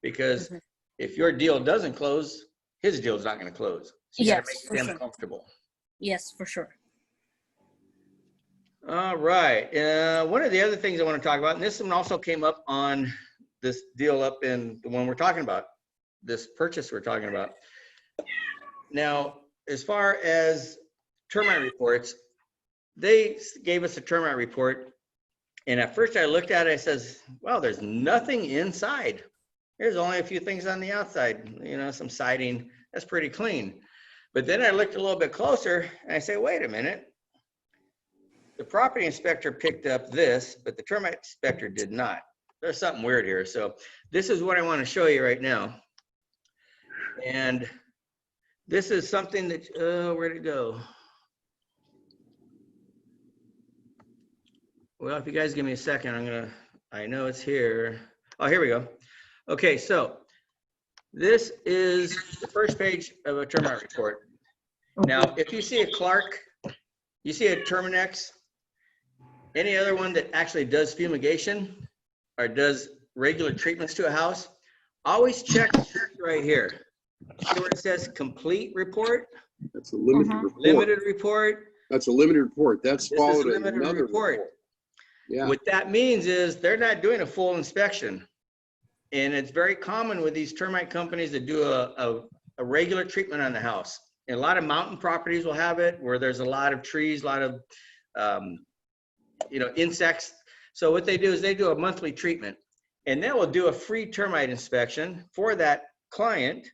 Because if your deal doesn't close, his deal is not going to close. So you got to make them comfortable. Yes, for sure. All right. One of the other things I want to talk about, and this one also came up on this deal up in the one we're talking about, this purchase we're talking about. Now, as far as termite reports, they gave us a termite report. And at first I looked at it, I says, well, there's nothing inside. There's only a few things on the outside, you know, some siding. That's pretty clean. But then I looked a little bit closer and I say, wait a minute. The property inspector picked up this, but the termite inspector did not. There's something weird here. So this is what I want to show you right now. And this is something that, where'd it go? Well, if you guys give me a second, I know it's here. Oh, here we go. Okay, so this is the first page of a termite report. Now, if you see a Clark, you see a Terminex, any other one that actually does fumigation or does regular treatments to a house, always check right here. See where it says complete report? That's a limited report. Limited report. That's a limited report. That's This is followed limited another report. Yeah. What that means is they're not doing a full inspection. And it's very common with these termite companies that do a regular treatment on the house. And a lot of mountain properties will have it where there's a lot of trees, a lot of you know, insects. So what they do is they do a monthly treatment, and they will do a free termite inspection for that client,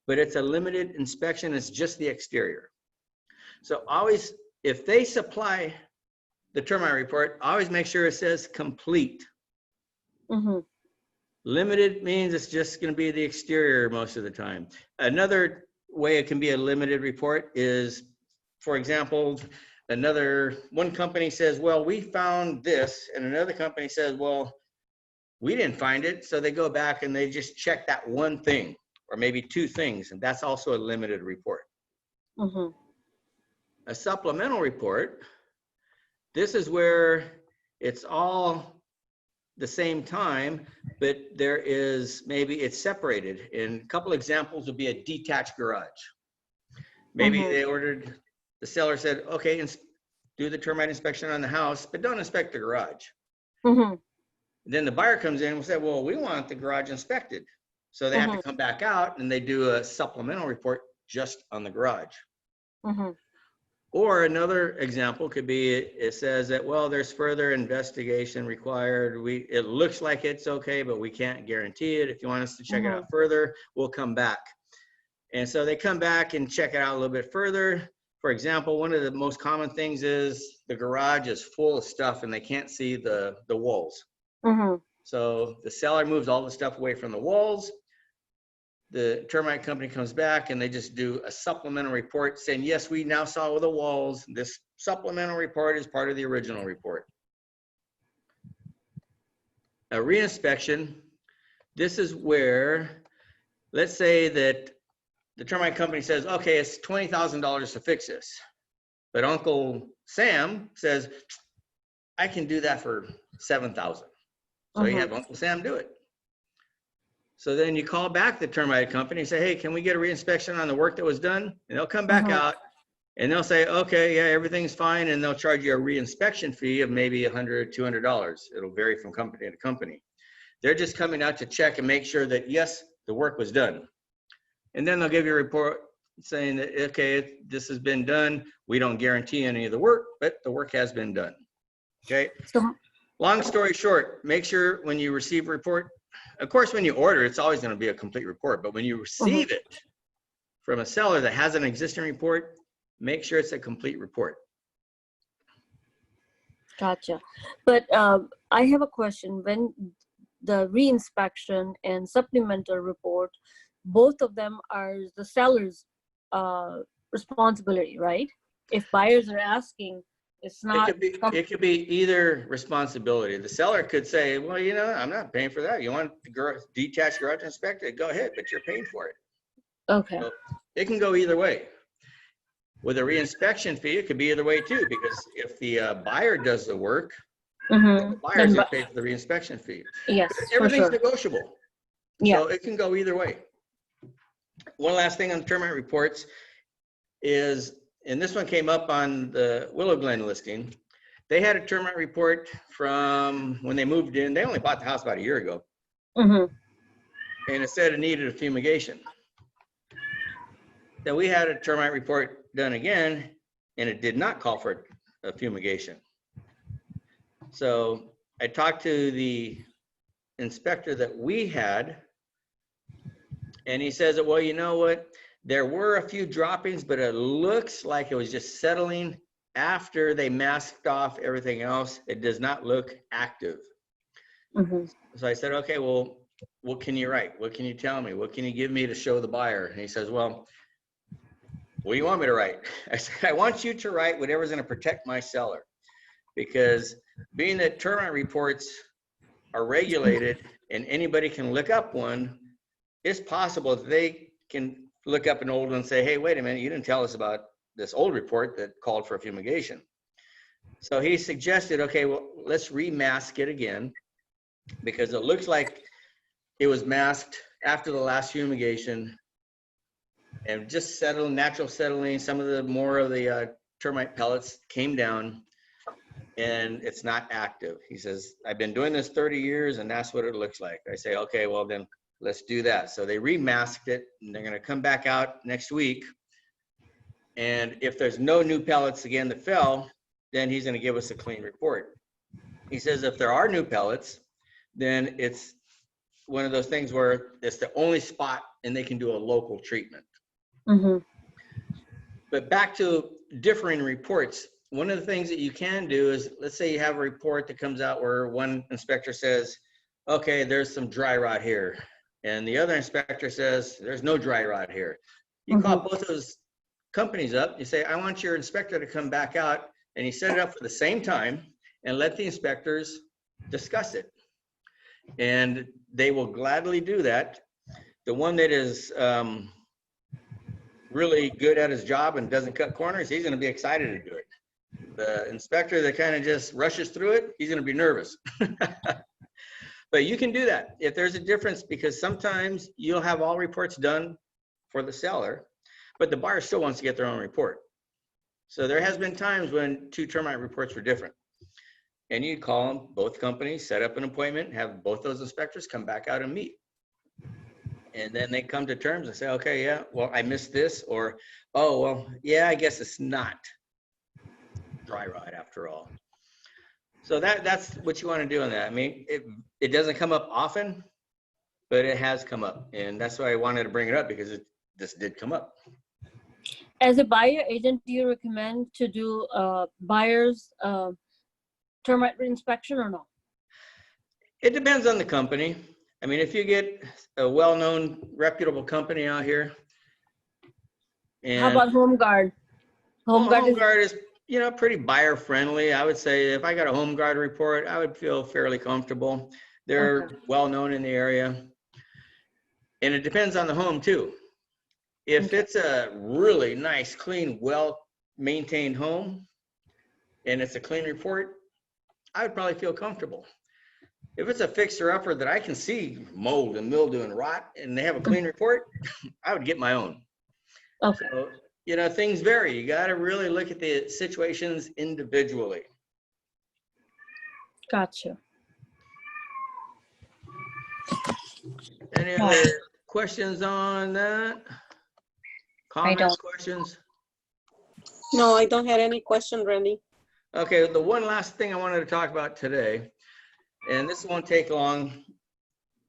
but it's a limited inspection. It's just the exterior. So always, if they supply the termite report, always make sure it says complete. Limited means it's just going to be the exterior most of the time. Another way it can be a limited report is, for example, one company says, well, we found this, and another company says, well, we didn't find it. So they go back and they just check that one thing or maybe two things, and that's also a limited report. A supplemental report, this is where it's all the same time, but there is, maybe it's separated. And a couple examples would be a detached garage. Maybe they ordered, the seller said, okay, do the termite inspection on the house, but don't inspect the garage. Then the buyer comes in and said, well, we want the garage inspected. So they have to come back out and they do a supplemental report just on the garage. Or another example could be, it says that, well, there's further investigation required. It looks like it's okay, but we can't guarantee it. If you want us to check it out further, we'll come back. And so they come back and check it out a little bit further. For example, one of the most common things is the garage is full of stuff and they can't see the walls. So the seller moves all the stuff away from the walls. The termite company comes back and they just do a supplemental report saying, yes, we now saw the walls. This supplemental report is part of the original report. A reinspection, this is where, let's say that the termite company says, okay, it's $20,000 to fix this. But Uncle Sam says, I can do that for $7,000. So you have Uncle Sam do it. So then you call back the termite company and say, hey, can we get a reinspection on the work that was done? And they'll come back out and they'll say, okay, yeah, everything's fine. And they'll charge you a reinspection fee of maybe $100, $200. It'll vary from company to company. They're just coming out to check and make sure that, yes, the work was done. And then they'll give you a report saying that, okay, this has been done. We don't guarantee any of the work, but the work has been done. Okay. Long story short, make sure when you receive a report, of course, when you order, it's always going to be a complete report. But when you receive it from a seller that has an existing report, make sure it's a complete report. Gotcha. But I have a question. When the reinspection and supplemental report, both of them are the seller's responsibility, right? If buyers are asking, it's not. It could be either responsibility. The seller could say, well, you know, I'm not paying for that. You want the detached garage inspected? Go ahead, but you're paying for it. Okay. So it can go either way. With a reinspection fee, it could be either way too, because if the buyer does the work, the buyer's going to pay for the reinspection fee. Yes, everything's negotiable. Yeah. So it can go either way. One last thing on the termite reports is, and this one came up on the Willow Glen listing. They had a termite report from when they moved in. They only bought the house about a year ago. And it said it needed a fumigation. Then we had a termite report done again, and it did not call for a fumigation. So I talked to the inspector that we had, And he says, well, you know what? There were a few droppings, but it looks like it was just settling after they masked off everything else. It does not look active. Mm-hmm. So I said, okay, well, what can you write? What can you tell me? What can you give me to show the buyer? And he says, well, what do you want me to write? I said, I want you to write whatever's going to protect my seller, because being that termite reports are regulated and anybody can look up one, it's possible that they can look up an old one and say, hey, wait a minute, you didn't tell us about this old report that called for fumigation. So he suggested, okay, well, let's remask it again, because it looks like it was masked after the last fumigation and just settled, natural settling. Some of the more of the termite pellets came down and it's not active. He says, I've been doing this 30 years and that's what it looks like. I say, okay, well then let's do that. So they remasked it and they're going to come back out next week. And if there's no new pellets again that fell, then he's going to give us a clean report. He says, if there are new pellets, then it's one of those things where it's the only spot and they can do a local treatment. Mm-hmm. But back to differing reports, one of the things that you can do is, let's say you have a report that comes out where one inspector says, okay, there's some dry rot here. And the other inspector says, there's no dry rot here. You call both those companies up, you say, I want your inspector to come back out, and you set it up for the same time and let the inspectors discuss it. And they will gladly do that. The one that is really good at his job and doesn't cut corners, he's going to be excited to do it. The inspector that kind of just rushes through it, he's going to be nervous. But you can do that if there's a difference, because sometimes you'll have all reports done for the seller, but the buyer still wants to get their own report. So there has been times when two termite reports were different. And you call them, both companies, set up an appointment, have both those inspectors come back out and meet. And then they come to terms and say, okay, yeah, well, I missed this, or, oh, well, yeah, I guess it's not dry rot after all. So that's what you want to do on that. I mean, it doesn't come up often, but it has come up. And that's why I wanted to bring it up, because this did come up. As a buyer agent, do you recommend to do buyer's termite inspection or no? It depends on the company. I mean, if you get a well-known, reputable company out here. And how about Home Guard? Home Guard is, you know, pretty buyer friendly. I would say if I got a Home Guard report, I would feel fairly comfortable. They're well-known in the area. And it depends on the home too. If it's a really nice, clean, well-maintained home and it's a clean report, I would probably feel comfortable. If it's a fixer-upper that I can see mold and mildew and rot and they have a clean report, I would get my own. Okay. So, you know, things vary. You got to really look at the situations individually. Gotcha. Any other questions on that? Comments, questions? No, I don't have any question, Randy. Okay, the one last thing I wanted to talk about today, and this won't take long.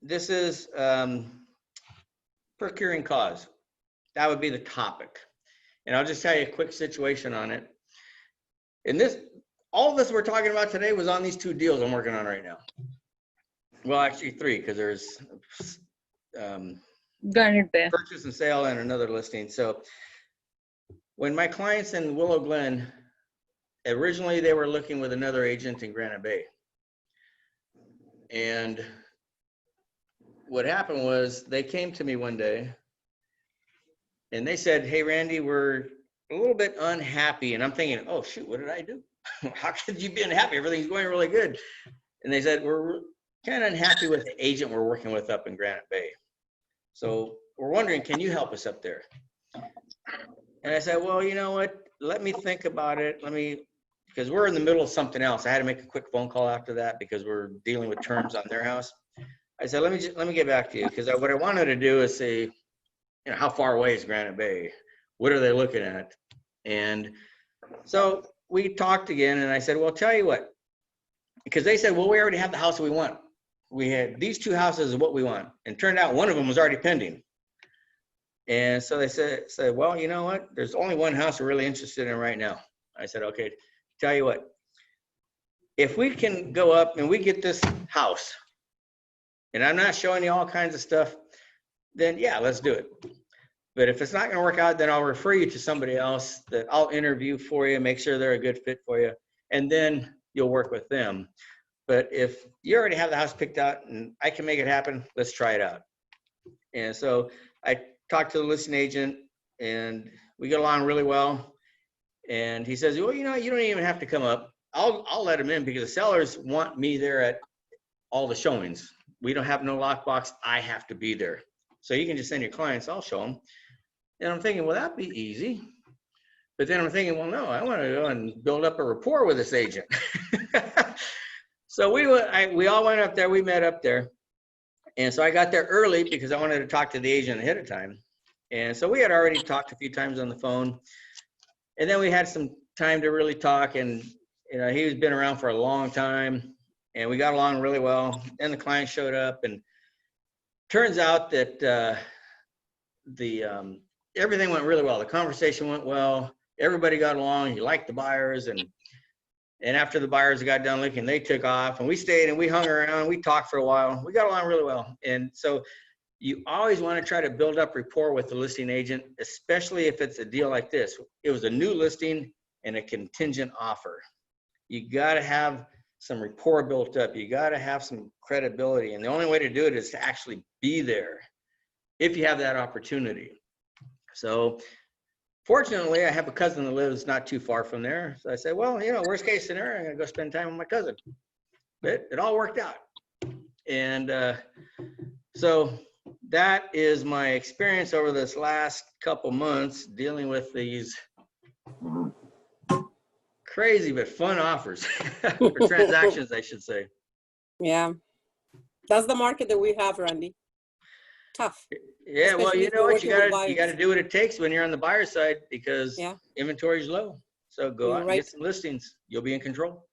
This is procuring cause. That would be the topic. And I'll just tell you a quick situation on it. And this, all of this we're talking about today was on these two deals I'm working on right now. Well, actually three, because there's Granite Bay. purchase and sale and another listing. So when my clients in Willow Glen, originally they were looking with another agent in Granite Bay. And what happened was they came to me one day and they said, hey, Randy, we're a little bit unhappy. And I'm thinking, oh, shoot, what did I do? How could you be unhappy? Everything's going really good. And they said, we're kind of unhappy with the agent we're working with up in Granite Bay. So we're wondering, can you help us up there? And I said, well, you know what? Let me think about it. Because we're in the middle of something else. I had to make a quick phone call after that because we're dealing with terms on their house. I said, let me get back to you, because what I wanted to do is say, you know, how far away is Granite Bay? What are they looking at? And so we talked again, and I said, well, tell you what, because they said, well, we already have the house we want. We had these two houses is what we want. And turned out one of them was already pending. And so they said, well, you know what? There's only one house we're really interested in right now. I said, okay, tell you what, if we can go up and we get this house, and I'm not showing you all kinds of stuff, then yeah, let's do it. But if it's not going to work out, then I'll refer you to somebody else that I'll interview for you, make sure they're a good fit for you, and then you'll work with them. But if you already have the house picked out and I can make it happen, let's try it out. And so I talked to the listing agent and we get along really well. And he says, well, you know, you don't even have to come up. I'll let him in because the sellers want me there at all the showings. We don't have no lockbox. I have to be there. So you can just send your clients, I'll show them. And I'm thinking, well, that'd be easy. But then I'm thinking, well, no, I want to go and build up a rapport with this agent. So we all went up there. We met up there. And so I got there early because I wanted to talk to the agent ahead of time. And so we had already talked a few times on the phone. And then we had some time to really talk. And, you know, he's been around for a long time. And we got along really well. And the client showed up. And turns out that everything went really well. The conversation went well. Everybody got along. He liked the buyers. And after the buyers got done looking, they took off and we stayed and we hung around. We talked for a while. We got along really well. And so you always want to try to build up rapport with the listing agent, especially if it's a deal like this. It was a new listing and a contingent offer. You got to have some rapport built up. You got to have some credibility. And the only way to do it is to actually be there if you have that opportunity. So fortunately, I have a cousin that lives not too far from there. So I said, well, you know, worst case scenario, I'm going to go spend time with my cousin. But it all worked out. And so that is my experience over this last couple months dealing with these crazy but fun offers or transactions, I should say. Yeah, that's the market that we have, Randy. Tough. Yeah, well, Especially you if know you're what, you working with got to buyers. do what it takes when you're on the buyer side because Yeah. inventory is low. So go You're out and right. get some listings. You'll be in control.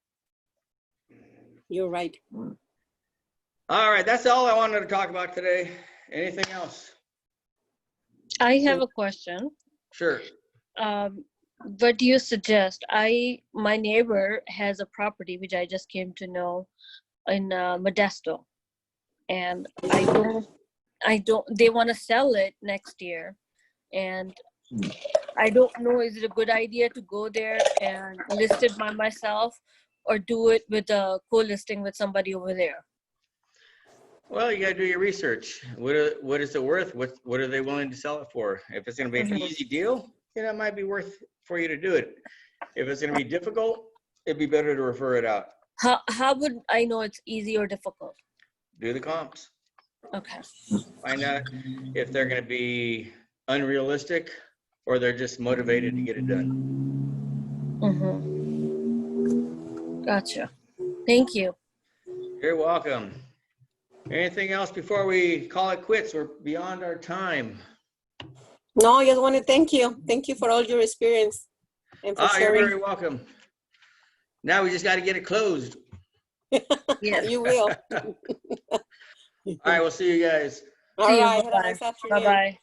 You're right. All right, that's all I wanted to talk about today. Anything else? I have a question. Sure. What do you suggest? My neighbor has a property which I just came to know in Modesto, and they want to sell it next year, and I don't know, is it a good idea to go there and list it by myself or do it with a co-listing with somebody over there? Well, you got to do your research. What is it worth? What are they willing to sell it for? If it's going to be an easy deal, then it might be worth for you to do it. If it's going to be difficult, it'd be better to refer it out. How would I know it's easy or difficult? Do the comps. Okay. Find out if they're going to be unrealistic or they're just motivated to get it done. Gotcha. Thank you. You're welcome. Anything else before we call it quits? We're beyond our time. No, I just want to thank you. Thank you for all your experience and for You're sharing. very welcome. Now we just got to get it closed. Yes. You will. All right, we'll see you guys. All See you. right. Have a Bye-bye. nice afternoon. Bye-bye.